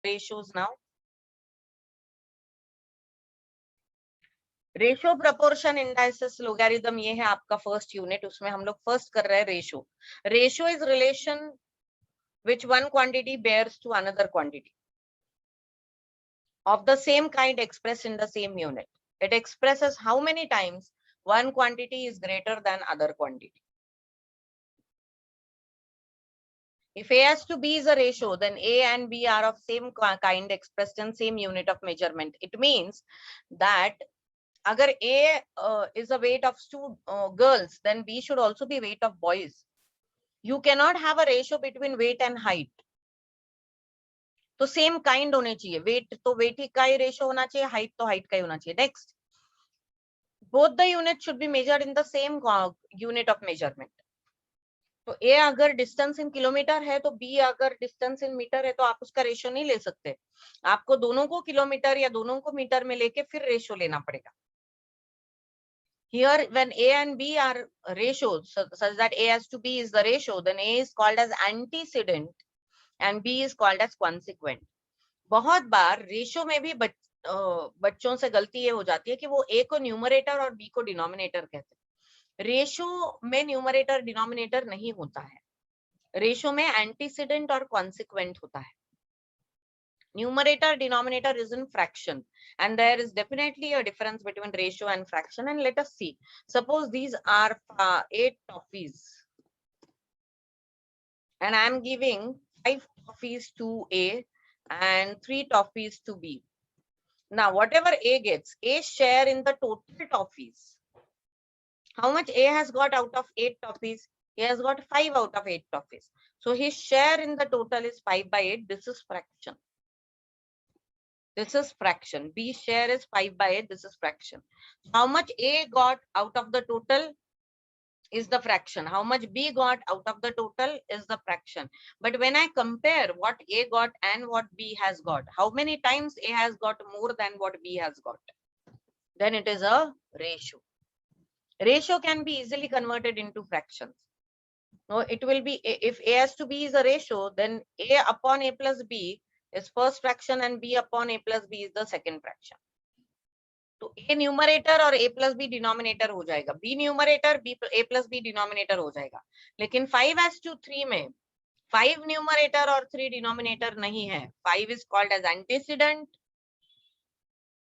ratios now. Ratio proportion indices logarithm, ये है आपका फर्स्ट यूनिट, उसमें हम लोग फर्स्ट कर रहे हैं ratio. Ratio is relation which one quantity bears to another quantity of the same kind expressed in the same unit. It expresses how many times one quantity is greater than other quantity. If A has to B is a ratio, then A and B are of same kind expressed in same unit of measurement. It means that agar A is a weight of two girls, then B should also be weight of boys. You cannot have a ratio between weight and height. तो same kind होने चाहिए. Wait तो wait ही का ही ratio होना चाहिए, height तो height का ही होना चाहिए. Next, both the unit should be measured in the same unit of measurement. तो ए अगर डिस्टेंस इन किलोमीटर है तो बी अगर डिस्टेंस इन मीटर है, तो आप उसका रेशो नहीं ले सकते. आपको दोनों को किलोमीटर या दोनों को मीटर में लेके फिर रेशो लेना पड़ेगा. Here when A and B are ratios such that A has to B is the ratio, then A is called as antecedent and B is called as consequent. बहुत बार ratio में भी बच्चों से गलती ये हो जाती है कि वो ए को न्यूमरेटर और बी को डिनोमिनेटर कहते हैं. रेशो में न्यूमरेटर डिनोमिनेटर नहीं होता है. रेशो में एंटीसीडेंट और कॉन्सिक्वेंट होता है. Numerator denominator is in fraction, and there is definitely a difference between ratio and fraction. And let us see, suppose these are 8 toffees and I am giving 5 toffees to A and 3 toffees to B. Now whatever A gets, A share in the total toffees. How much A has got out of 8 toffees? He has got 5 out of 8 toffees. So his share in the total is 5 by 8. This is fraction. This is fraction. B share is 5 by 8. This is fraction. How much A got out of the total is the fraction. How much B got out of the total is the fraction. But when I compare what A got and what B has got, how many times A has got more than what B has got, then it is a ratio. Ratio can be easily converted into fractions. No, it will be, if A has to B is a ratio, then A upon A plus B is first fraction and B upon A plus B is the second fraction. तो A numerator और A plus B denominator हो जाएगा, B numerator A plus B denominator हो जाएगा. लेकिन 5:3 में 5 numerator और 3 denominator नहीं है. 5 is called as antecedent,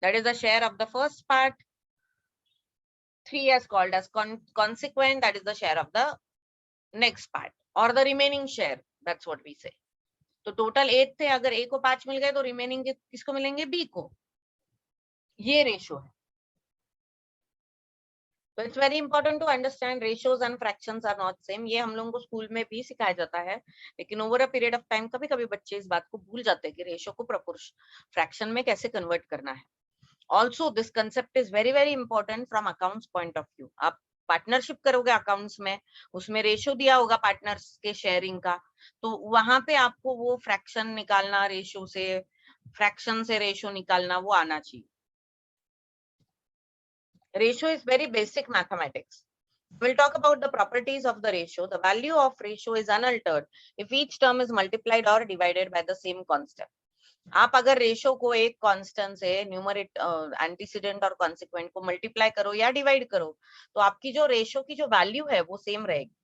that is the share of the first part. 3 is called as consequent, that is the share of the next part, or the remaining share, that's what we say. तो total 8 थे, अगर A को 5 मिल गए तो remaining किसको मिलेंगे? B को. ये रेशो है. तो it's very important to understand ratios and fractions are not same. ये हम लोगों को स्कूल में भी सिखाया जाता है, लेकिन over a period of time कभी कभी बच्चे इस बात को भूल जाते हैं कि रेशियो को फ्रैक्शन में कैसे कन्वर्ट करना है. Also this concept is very very important from accounts point of view. आप पार्टनरशिप करोगे अकाउंट्स में, उसमें रेशियो दिया होगा पार्टनर्स के शेयरिंग का, तो वहां पे आपको वो फ्रैक्शन निकालना, रेशियो से फ्रैक्शन से रेशियो निकालना, वो आना चाहिए. Ratio is very basic mathematics. We'll talk about the properties of the ratio. The value of ratio is unaltered if each term is multiplied or divided by the same constant. आप अगर ratio को एक constant से numerator antecedent और consequent को multiply करो या divide करो, तो आपकी जो रेशो की जो वैल्यू है वो सेम रहेगी.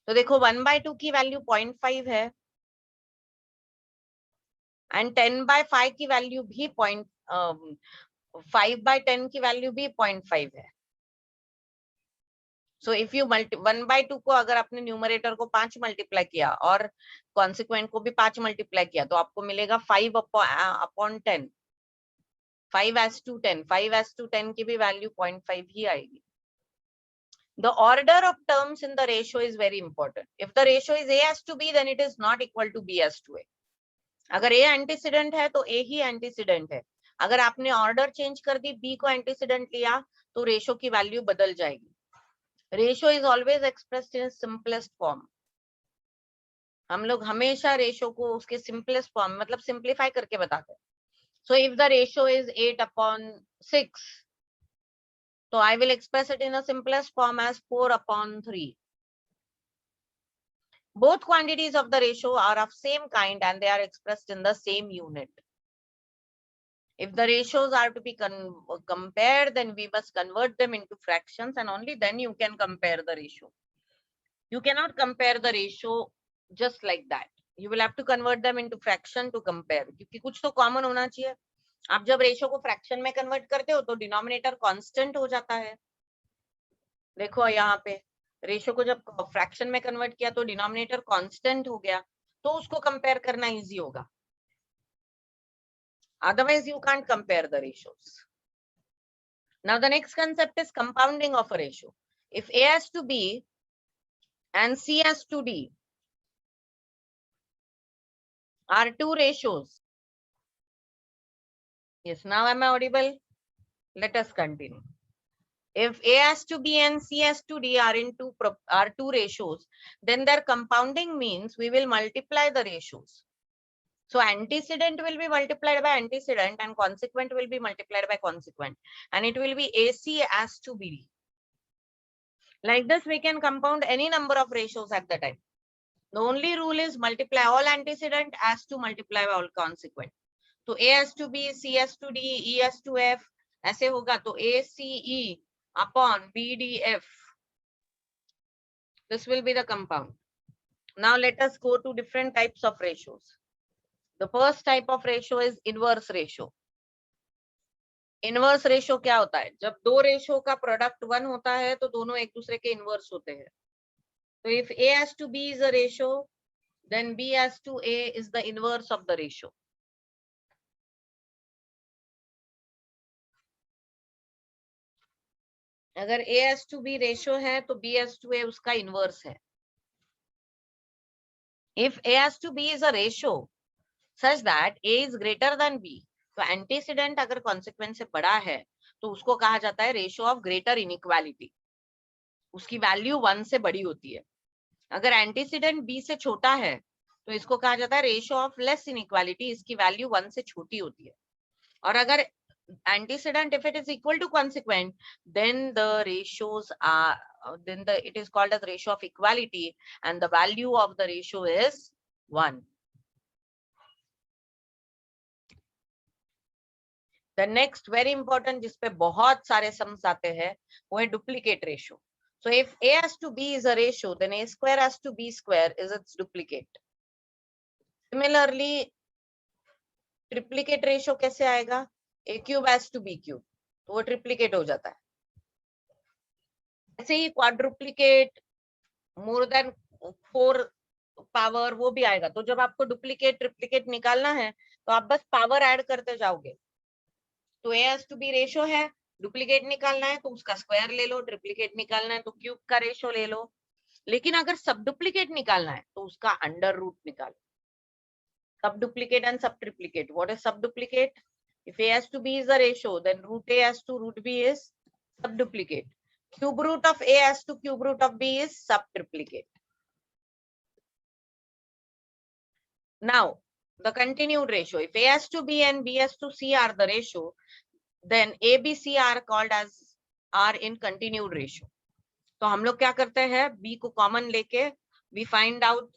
तो देखो 1/2 की वैल्यू 0.5 है एंड 10/5 की वैल्यू भी 5/10 की वैल्यू भी 0.5 है. सो इफ यू 1/2 को अगर आपने न्यूमरेटर को 5 मल्टीप्लाई किया और कॉन्सिक्वेंट को भी 5 मल्टीप्लाई किया, तो आपको मिलेगा 5/10. 5:10. 5:10 की भी वैल्यू 0.5 ही आएगी. The order of terms in the ratio is very important. If the ratio is A as to B, then it is not equal to B as to A. अगर A एंटीसीडेंट है तो A he antecedent है. अगर आपने order change कर दी, B को antecedent लिया, तो रेशो की वैल्यू बदल जाएगी. Ratio is always expressed in simplest form. हम लोग हमेशा रेशो को उसके सिंपलेस्ट फॉर्म, मतलब सिंप्लीफाई करके बताते हैं. So if the ratio is 8/6, तो I will express it in the simplest form as 4/3. both quantities of the ratio are of same kind and they are expressed in the same unit. If the ratios are to be compared, then we must convert them into fractions and only then you can compare the ratio. You cannot compare the ratio just like that. You will have to convert them into fraction to compare. क्योंकि कुछ तो common होना चाहिए. आप जब ratio को fraction में convert करते हो तो डिनोमिनेटर कांस्टेंट हो जाता है. देखो यहाँ पे रेशियो को जब फ्रैक्शन में कन्वर्ट किया तो डिनोमिनेटर कांस्टेंट हो गया, तो उसको कंपेयर करना इजी होगा. Otherwise you can't compare the ratios. Now the next concept is compounding of a ratio. If A has to B and C has to D are two ratios. Yes, now am I audible? Let us continue. If A has to B and C has to D are two ratios, then their compounding means we will multiply the ratios. So antecedent will be multiplied by antecedent and consequent will be multiplied by consequent, and it will be AC as to BD. Like this, we can compound any number of ratios at the time. The only rule is multiply all antecedent as to multiply by all consequent. So A as to B, C as to D, E as to F, ऐसे होगा तो ACE upon BDF. This will be the compound. Now let us go to different types of ratios. The first type of ratio is inverse ratio. Inverse ratio क्या होता है? जब दो ratio का product 1 होता है तो दोनों एक दूसरे के इनवर्स होते हैं. तो if A as to B is a ratio, then B as to A is the inverse of the ratio. अगर A as to B ratio है तो B as to A उसका इनवर्स है. If A as to B is a ratio such that A is greater than B, तो antecedent अगर consequence से बड़ा है तो उसको कहा जाता है रेशियो ऑफ ग्रेटर इनइक्वालिटी. उसकी वैल्यू 1 से बड़ी होती है. अगर एंटीसीडेंट B से छोटा है तो इसको कहा जाता है रेशियो ऑफ लेस इनइक्वालिटी. इसकी वैल्यू 1 से छोटी होती है. और अगर antecedent, if it is equal to consequent, then the ratios are it is called as ratio of equality and the value of the ratio is 1. The next very important जिसपे बहुत सारे sums आते हैं वो है duplicate ratio. So if A has to B is a ratio, then A square has to B square is its duplicate. Similarly, triplicate ratio कैसे आएगा? A cube has to B cube, तो वो triplicate हो जाता है. ऐसे ही क्वाड्रुप्लीकेट, more than 4 power, वो भी आएगा. तो जब आपको डुप्लीकेट ट्रिप्लीकेट निकालना है तो आप बस पावर ऐड करते जाओगे. तो A has to B ratio है, डुप्लीकेट निकालना है तो उसका स्क्वायर ले लो, ट्रिप्लीकेट निकालना है तो क्यूब का रेशियो ले लो. लेकिन अगर सब डुप्लीकेट निकालना है तो उसका अंडर रूट निकालो. सब डुप्लीकेट एंड सब ट्रिप्लीकेट. व्हाट इज सब duplicate? If A has to B is a ratio, then root A has to root B is subduplicate. Cube root of A has to cube root of B is subtriplicate. Now, the continued ratio. If A has to B and B has to C are the ratio, then A, B, C are called as are in continued ratio. तो हम लोग क्या करते हैं? B को common लेके we find out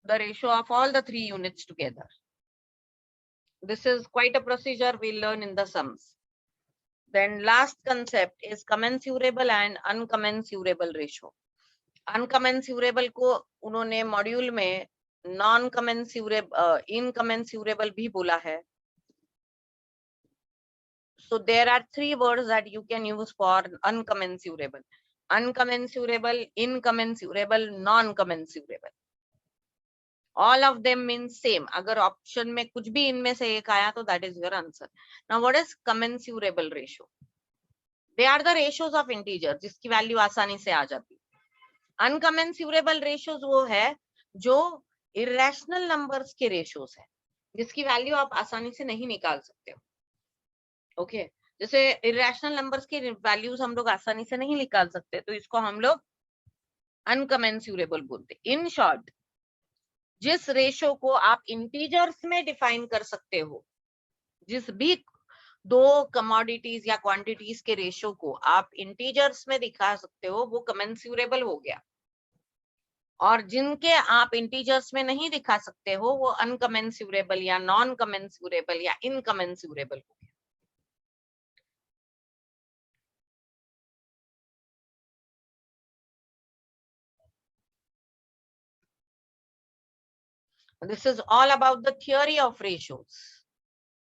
the ratio of all the 3 units together. This is quite a procedure we'll learn in the sums. Then last concept is commensurable and uncommensurable ratio. Uncommensurable को उन्होंने module में non कमेंसूरेबल इनकमेंसूरेबल भी बोला है. So there are 3 words that you can use for uncommensurable. Uncommensurable, incommensurable, non-commensurable. All of them means same. अगर option में कुछ भी इनमें से एक आया तो that is your answer. Now what is commensurable ratio? They are the ratios of integers जिसकी वैल्यू आसानी से आ जाती है. Uncommensurable ratios वो है जो irrational numbers के ratios है जिसकी वैल्यू आप आसानी से नहीं निकाल सकते हो. ओके जैसे irrational numbers की वैल्यूज हम लोग आसानी से नहीं निकाल सकते तो इसको हम लोग uncommensurable बोलते. इन शॉर्ट, जिस रेशो को आप इंटीजर्स में डिफाइन कर सकते हो, जिस भी 2 कमोडिटीज या क्वांटिटीज के रेशो को आप इंटीजर्स में दिखा सकते हो, वो कमेंसूरेबल हो गया. और जिनके आप इंटीजर्स में नहीं दिखा सकते हो वो अनकमेंसुरेबल या नॉन कमेंसुरेबल या इनकमेंसुरेबल हो गया। This is all about the theory of ratios.